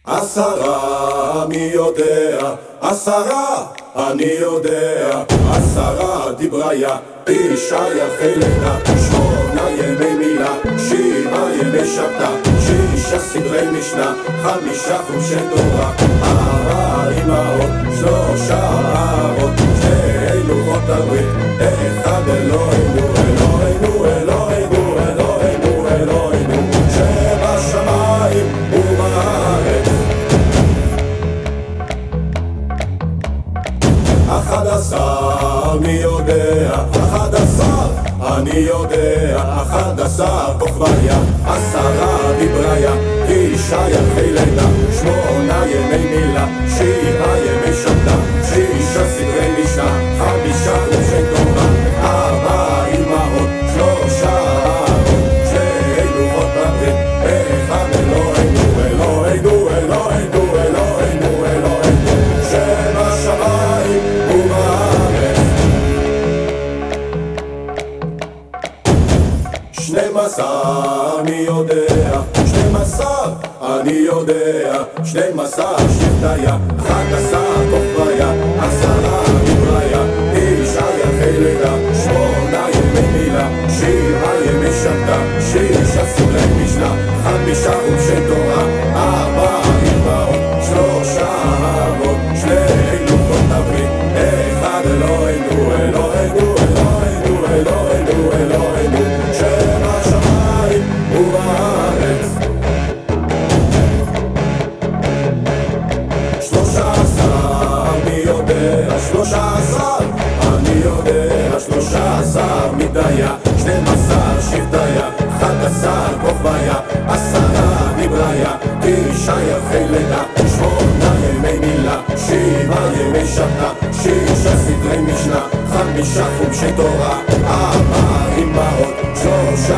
10 מי יודע, 10 אני יודע, 10 דבריה, 9 ירחי לידה, 8 ימי מילה, 7 ימי שבתא, 6 סדרי משנה, 5 חומשי תורה, 4 אמהות, 3 אבות, 2 לוחות הברית, 1 אלוהינו, אלוהינו, אלוהינו, אלוהינו, אלוהינו, שבשמיים ובארץ. 11 מי יודע, 11 אני יודע, 11 כוכביה, 10 דבריה, 9 ירחי לידה, 8 ימי מילה, 7 ימי שבתא, 6 סדרי משנה, 5 חומשי תורה, 4 אמהות, 3 אבות, 2 לוחות הברית, 1 אלוהינו, אלוהינו, אלוהינו, אלוהינו, אלוהינו, שבשמיים ובארץ. 12 אני יודע, 12 אני יודע, 12 שבטיה, 11 כוכביה, 10 דבריה, 9 ירחי לידה, 8 ימי מילה, 7 ימי שבתא, 6 סדרי משנה, 5 חומשי תורה, 4 אמהות, 3 אבות, 2 לוחות הברית, 1 אלוהינו, אלוהינו, אלוהינו, אלוהינו, אלוהינו, שבשמיים ובארץ. 13 מי יודע, 13 אני יודע, 13 מדיה, 12 שבטיה, 11 כוכביה, 10 דבריה, 9 ירחי לידה, 8 ימי מילה, 7 ימי שבתא, 6 סדרי משנה, 5 חומשי תורה, 4 אמהות, 3